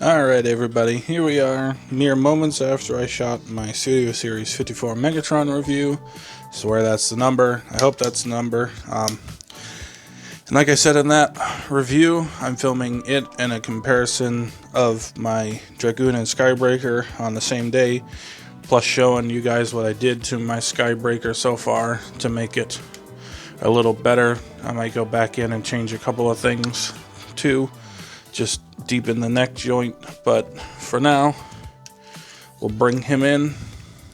Alright everybody, here we are, mere moments after I shot my Studio Series 54 Megatron review. Swear that's the number, I hope that's the number. And like I said in that review, I'm filming it in a comparison of my Dragoon and Skybreaker on the same day, plus showing you guys what I did to my Skybreaker so far to make it a little better. I might go back in and change a couple of things too. Just deepen the neck joint, but for now we'll bring him in.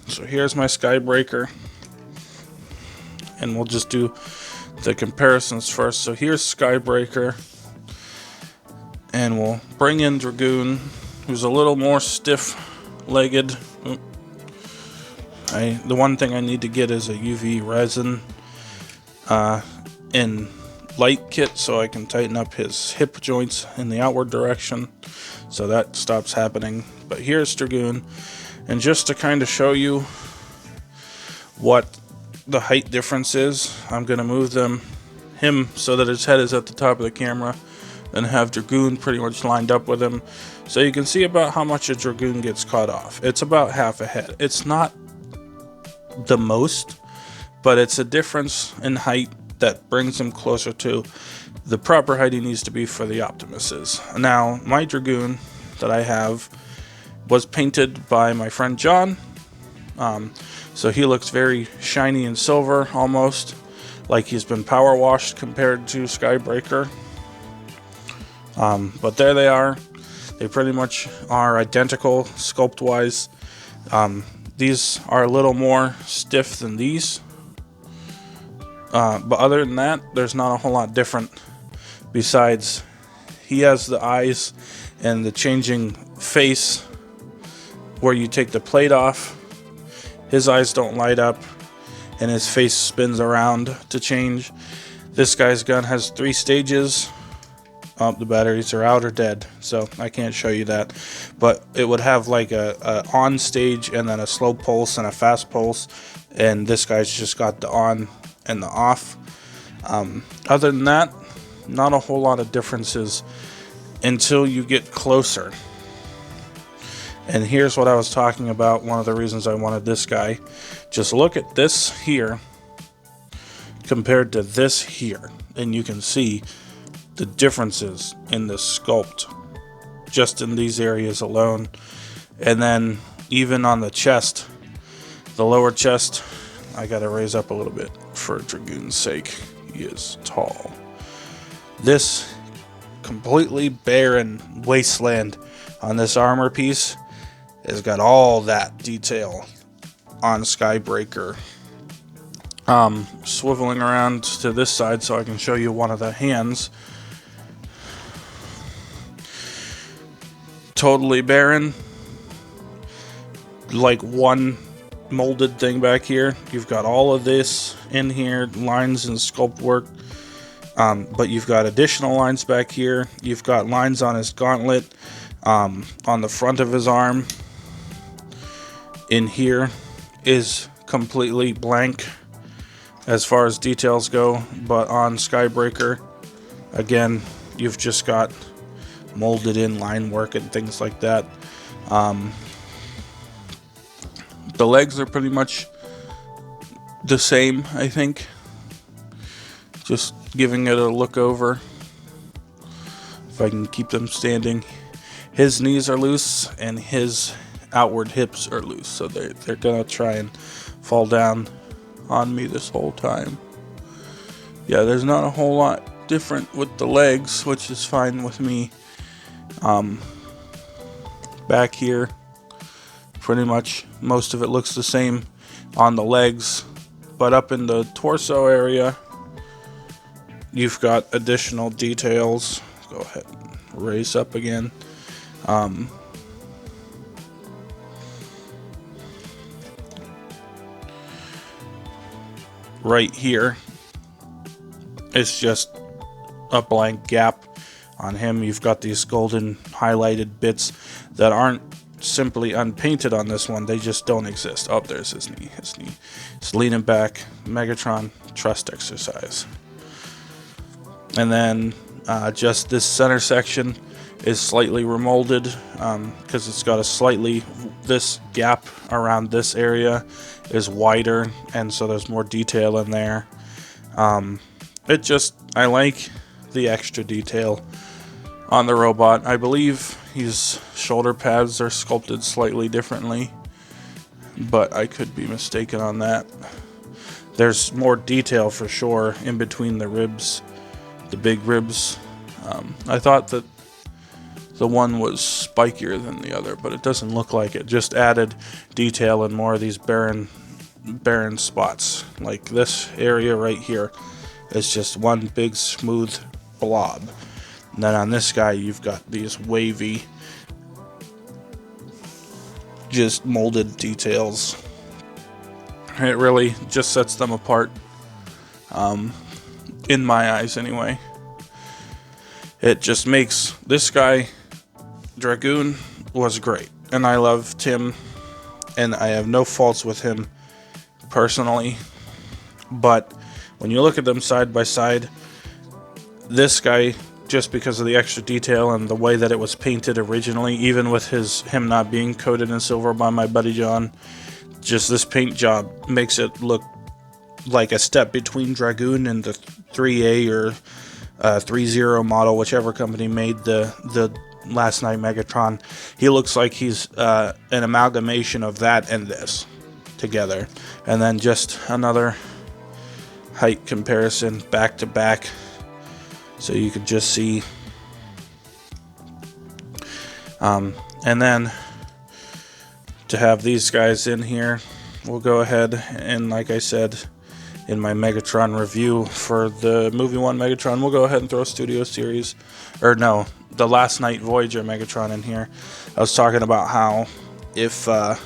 So here's my Skybreaker, and we'll just do the comparisons first. So here's Skybreaker, and we'll bring in Dragoon, who's a little more stiff-legged. The one thing I need to get is a UV resin in light kit so I can tighten up his hip joints in the outward direction, so that stops happening. But here's Dragoon, and just to kind of show you what the height difference is, I'm going to move him so that his head is at the top of the camera and have Dragoon pretty much lined up with him, so you can see about how much a Dragoon gets cut off. It's about half a head. It's not the most, but it's a difference in height that brings him closer to the proper height he needs to be for the Optimuses. Now, my Dragoon that I have was painted by my friend John, so he looks very shiny and silver, almost like he's been power washed compared to Skybreaker. But there they are. They pretty much are identical sculpt wise. These are a little more stiff than these. But other than that, there's not a whole lot different. Besides, he has the eyes and the changing face where you take the plate off. His eyes don't light up, and his face spins around to change. This guy's gun has 3 stages. Oh, the batteries are out or dead, so I can't show you that. But it would have like a on stage and then a slow pulse and a fast pulse, and this guy's just got the on and the off. Other than that, not a whole lot of differences until you get closer. And here's what I was talking about, one of the reasons I wanted this guy. Just look at this here compared to this here, and you can see the differences in the sculpt just in these areas alone. And then even on the chest, the lower chest, I gotta raise up a little bit for Dragoon's sake. He is tall. This completely barren wasteland on this armor piece has got all that detail on Skybreaker. Swiveling around to this side so I can show you one of the hands. Totally barren. Like one molded thing back here. You've got all of this in here, lines and sculpt work, but you've got additional lines back here. You've got lines on his gauntlet, on the front of his arm. In here is completely blank as far as details go, but on Skybreaker, again, you've just got molded in line work and things like that. The legs are pretty much the same, I think. Just giving it a look over. If I can keep them standing. His knees are loose and his outward hips are loose, so they're gonna try and fall down on me this whole time. Yeah, there's not a whole lot different with the legs, which is fine with me. Back here, pretty much most of it looks the same on the legs, but up in the torso area you've got additional details. Go ahead and raise up again. Right here it's just a blank gap on him. You've got these golden highlighted bits that aren't simply unpainted on this one, they just don't exist. Oh, there's his knee. He's leaning back. Megatron trust exercise. And then just this center section is slightly remolded because it's got a slightly, this gap around this area is wider, and so there's more detail in there. I like the extra detail on the robot. I believe his shoulder pads are sculpted slightly differently, but I could be mistaken on that. There's more detail for sure in between the ribs, the big ribs. I thought that the one was spikier than the other, but it doesn't look like it. Just added detail and more of these barren spots. Like this area right here is just one big smooth blob. And then on this guy, you've got these wavy, just molded details. It really just sets them apart, in my eyes anyway. It just makes this guy, Dragoon, was great, and I loved him, and I have no faults with him personally. But when you look at them side by side, this guy, just because of the extra detail and the way that it was painted originally, even with him not being coated in silver by my buddy John, just this paint job makes it look like a step between Dragoon and the 3A or 3.0 model, whichever company made the Last Night Megatron. He looks like he's an amalgamation of that and this together. And then just another height comparison back to back, so you could just see. And then to have these guys in here, we'll go ahead and, like I said in my Megatron review for the Movie 1 Megatron, we'll go ahead and throw Studio Series, or no, the Last Night Voyager Megatron in here. I was talking about how if I'm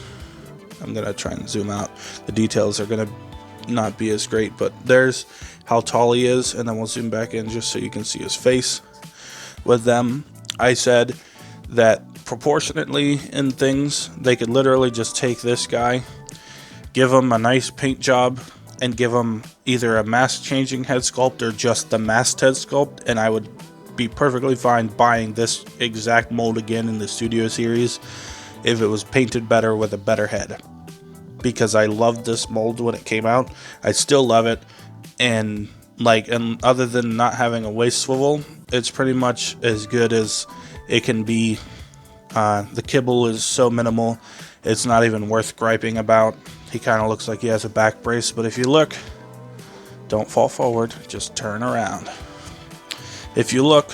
going to try and zoom out, the details are going to not be as great, but there's how tall he is, and then we'll zoom back in just so you can see his face. With them, I said that proportionately in things, they could literally just take this guy, give him a nice paint job, and give him either a mask changing head sculpt or just the masked head sculpt, and I would be perfectly fine buying this exact mold again in the Studio Series if it was painted better with a better head, because I loved this mold when it came out. I still love it, and other than not having a waist swivel, it's pretty much as good as it can be. The kibble is so minimal, it's not even worth griping about. He kind of looks like he has a back brace, but if you look, don't fall forward, just turn around. If you look,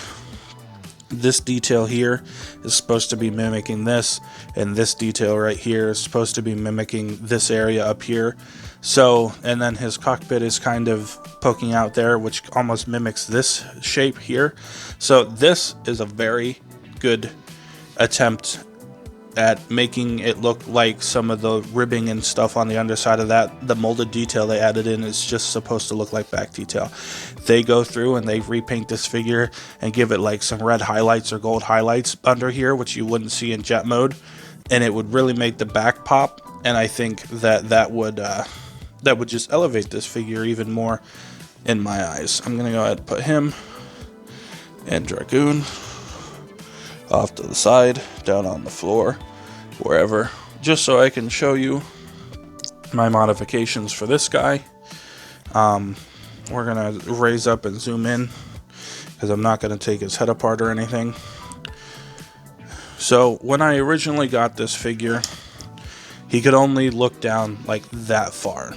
this detail here is supposed to be mimicking this, and this detail right here is supposed to be mimicking this area up here. So, and then his cockpit is kind of poking out there, which almost mimics this shape here. So this is a very good attempt at making it look like some of the ribbing and stuff on the underside of that. The molded detail they added in is just supposed to look like back detail. They go through and they repaint this figure and give it like some red highlights or gold highlights under here, which you wouldn't see in jet mode, and it would really make the back pop. And I think that would just elevate this figure even more in my eyes. I'm gonna go ahead and put him and Dragoon off to the side, down on the floor, wherever, just so I can show you my modifications for this guy. We're gonna raise up and zoom in because I'm not gonna take his head apart or anything. So when I originally got this figure, he could only look down like that far.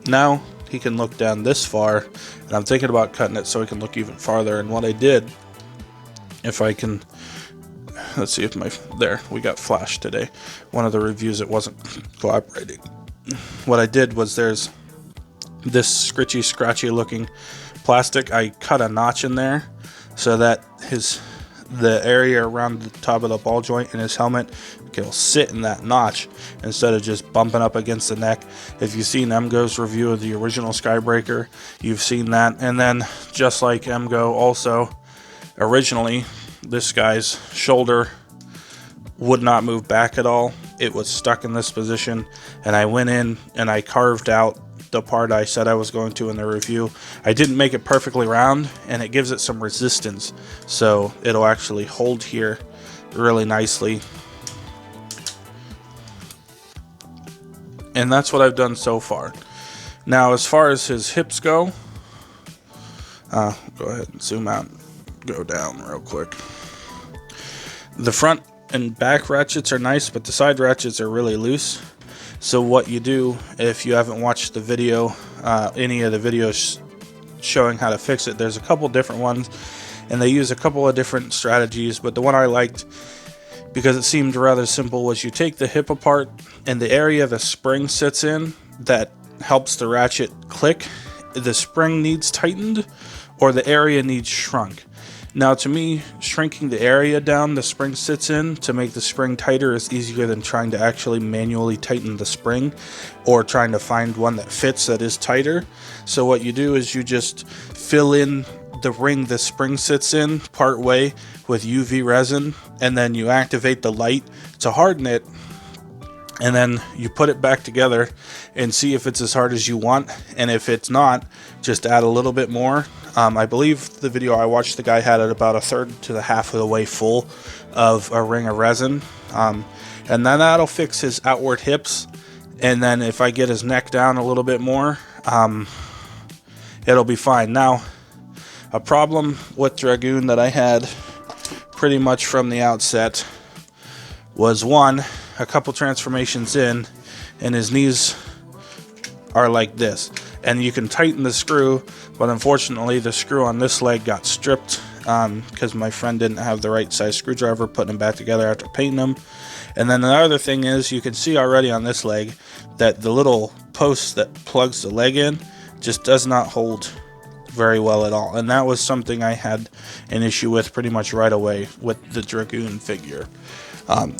Now he can look down this far, and I'm thinking about cutting it so he can look even farther. And what I did, if I can, let's see if there, we got flash today. One of the reviews, it wasn't cooperating. What I did was, there's this scritchy, scratchy looking plastic. I cut a notch in there so that the area around the top of the ball joint in his helmet will sit in that notch instead of just bumping up against the neck. If you've seen Emgo's review of the original Skybreaker, you've seen that. And then, just like Emgo also, originally, this guy's shoulder would not move back at all. It was stuck in this position, and I went in and I carved out the part I said I was going to in the review. I didn't make it perfectly round, and it gives it some resistance, so it'll actually hold here really nicely. And that's what I've done so far. Now, as far as his hips go, go ahead and zoom out, go down real quick. The front and back ratchets are nice, but the side ratchets are really loose. So what you do, if you haven't watched the video, any of the videos showing how to fix it, there's a couple different ones, and they use a couple of different strategies, but the one I liked, because it seemed rather simple, was you take the hip apart, and the area the spring sits in that helps the ratchet click, the spring needs tightened, or the area needs shrunk. Now, to me, shrinking the area down the spring sits in to make the spring tighter is easier than trying to actually manually tighten the spring or trying to find one that fits that is tighter. So what you do is you just fill in the ring the spring sits in part way with UV resin, and then you activate the light to harden it, and then you put it back together and see if it's as hard as you want. And if it's not, just add a little bit more. I believe the video I watched, the guy had it about a third to the half of the way full of a ring of resin. And then that'll fix his outward hips. And then if I get his neck down a little bit more, it'll be fine. Now, a problem with Dragoon that I had pretty much from the outset was, one, a couple transformations in, and his knees are like this. And you can tighten the screw, but unfortunately the screw on this leg got stripped because my friend didn't have the right size screwdriver, putting them back together after painting them. And then the other thing is, you can see already on this leg that the little post that plugs the leg in just does not hold very well at all. And that was something I had an issue with pretty much right away with the Dragoon figure.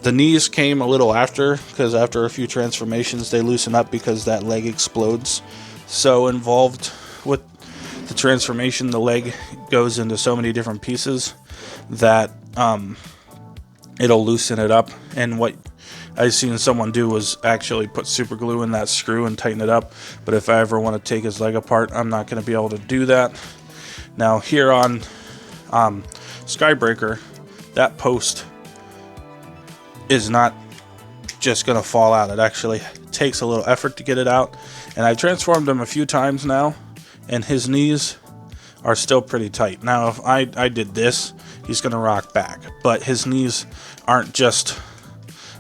The knees came a little after, because after a few transformations they loosen up because that leg explodes. So involved with the transformation, the leg goes into so many different pieces that it'll loosen it up. And what I've seen someone do was actually put super glue in that screw and tighten it up. But if I ever want to take his leg apart, I'm not going to be able to do that. Now here on Skybreaker, that post is not just going to fall out. It actually takes a little effort to get it out. And I've transformed him a few times now, and his knees are still pretty tight. Now, if I did this, he's going to rock back. But his knees aren't just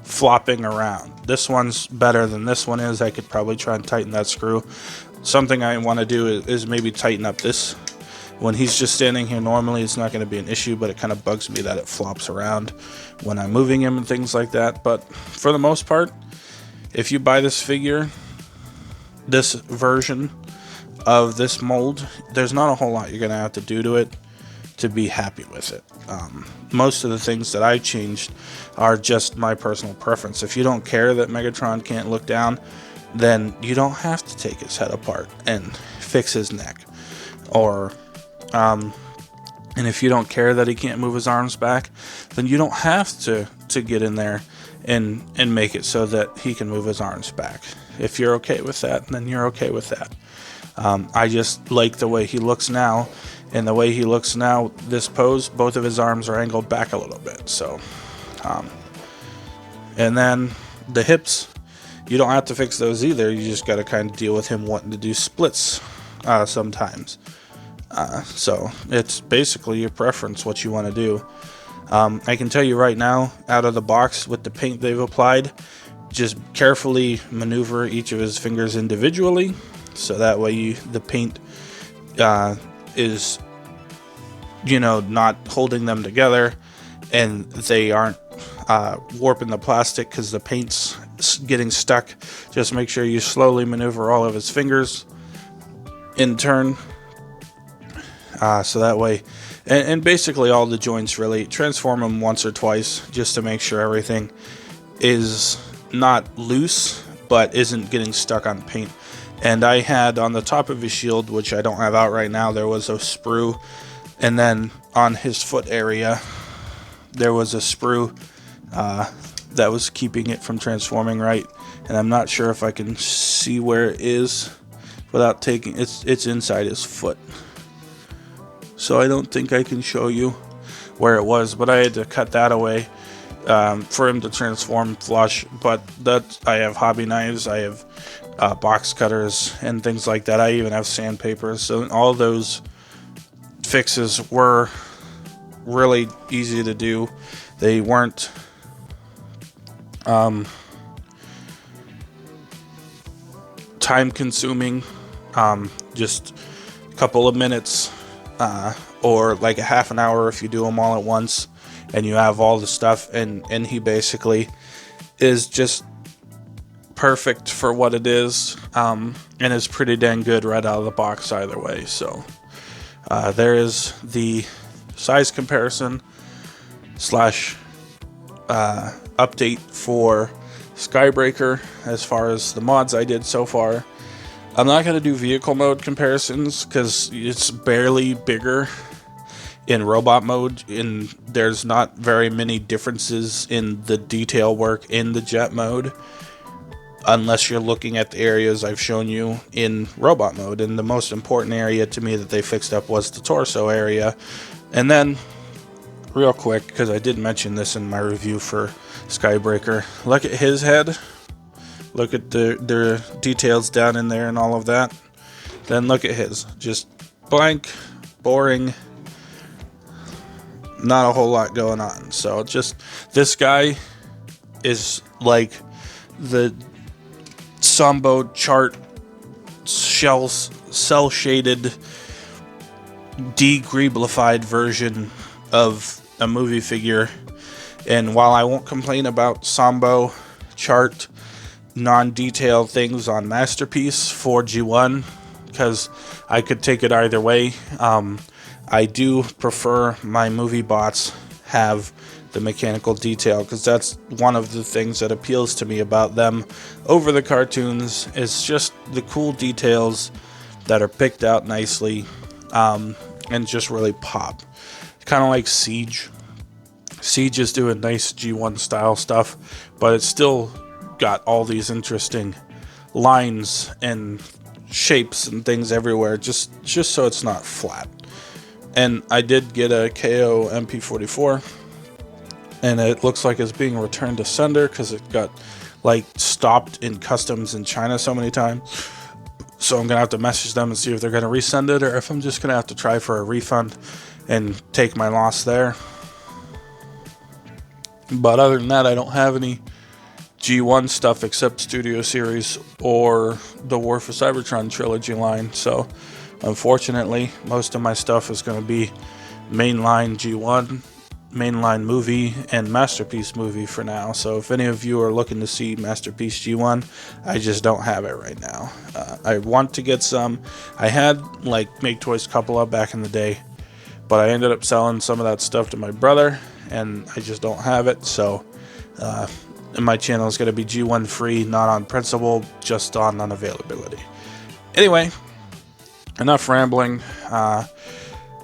flopping around. This one's better than this one is. I could probably try and tighten that screw. Something I want to do is maybe tighten up this. When he's just standing here normally, it's not going to be an issue, but it kind of bugs me that it flops around when I'm moving him and things like that. But for the most part, if you buy this figure, this version of this mold, there's not a whole lot you're going to have to do to it to be happy with it. Most of the things that I changed are just my personal preference. If you don't care that Megatron can't look down, then you don't have to take his head apart and fix his neck. Or and if you don't care that he can't move his arms back, then you don't have to get in there and make it so that he can move his arms back. If you're okay with that, then you're okay with that. I just like the way he looks now, and the way he looks now, this pose, both of his arms are angled back a little bit. So, and then the hips, you don't have to fix those either. You just got to kind of deal with him wanting to do splits sometimes. So it's basically your preference what you want to do. I can tell you right now, out of the box with the paint they've applied, just carefully maneuver each of his fingers individually, so that way the paint is, not holding them together, and they aren't warping the plastic because the paint's getting stuck. Just make sure you slowly maneuver all of his fingers in turn. So that way, and basically all the joints, really, transform them once or twice just to make sure everything is not loose but isn't getting stuck on paint. And I had on the top of his shield, which I don't have out right now, there was a sprue, and then on his foot area there was a sprue that was keeping it from transforming right. And I'm not sure if I can see where it is without taking it's inside his foot. So I don't think I can show you where it was, but I had to cut that away for him to transform flush. But I have hobby knives, I have box cutters and things like that. I even have sandpapers. So all those fixes were really easy to do. They weren't time consuming, just a couple of minutes, or like a half an hour if you do them all at once and you have all the stuff, and he basically is just perfect for what it is, and is pretty dang good right out of the box either way. So there is the size comparison slash update for Skybreaker as far as the mods I did so far. I'm not going to do vehicle mode comparisons because it's barely bigger in robot mode, and there's not very many differences in the detail work in the jet mode unless you're looking at the areas I've shown you in robot mode. And the most important area to me that they fixed up was the torso area. And then real quick, because I did mention this in my review for Skybreaker, look at his head, look at the details down in there and all of that. Then look at his, just blank, boring, not a whole lot going on. So just, this guy is like the Sambo chart cell shaded degreeblified version of a movie figure. And while I won't complain about Sambo chart non-detailed things on Masterpiece for G1, because I could take it either way, I do prefer my movie bots have the mechanical detail, because that's one of the things that appeals to me about them over the cartoons. It's just the cool details that are picked out nicely, and just really pop. Kind of like Siege. Siege is doing nice G1 style stuff, but it's still got all these interesting lines and shapes and things everywhere, just so it's not flat. And I did get a KO MP44, and it looks like it's being returned to sender because it got like stopped in customs in China so many times. So I'm gonna have to message them and see if they're gonna resend it, or if I'm just gonna have to try for a refund and take my loss there. But other than that, I don't have any G1 stuff except Studio Series or the War for Cybertron trilogy line. So unfortunately, most of my stuff is going to be mainline G1, mainline movie, and Masterpiece movie for now. So if any of you are looking to see Masterpiece G1, I just don't have it right now. I want to get some. I had like Make Toys Couple back in the day, but I ended up selling some of that stuff to my brother, and I just don't have it. So and my channel is going to be G1 free, not on principle, just on unavailability. Anyway, enough rambling.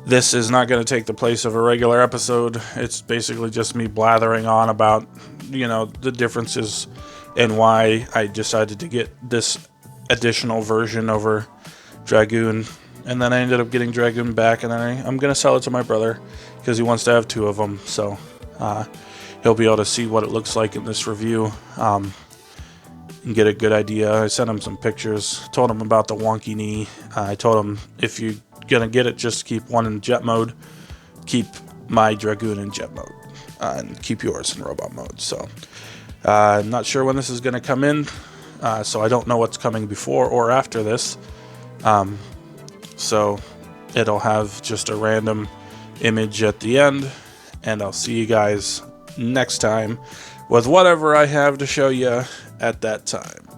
This is not going to take the place of a regular episode. It's basically just me blathering on about, the differences and why I decided to get this additional version over Dragoon. And then I ended up getting Dragoon back, and then I'm going to sell it to my brother because he wants to have two of them. So he'll be able to see what it looks like in this review, and get a good idea. I sent him some pictures, told him about the wonky knee. I told him if you're gonna get it, just keep one in jet mode, keep my Dragoon in jet mode, and keep yours in robot mode. So I'm not sure when this is gonna come in, so I don't know what's coming before or after this. So it'll have just a random image at the end, and I'll see you guys next time with whatever I have to show you at that time.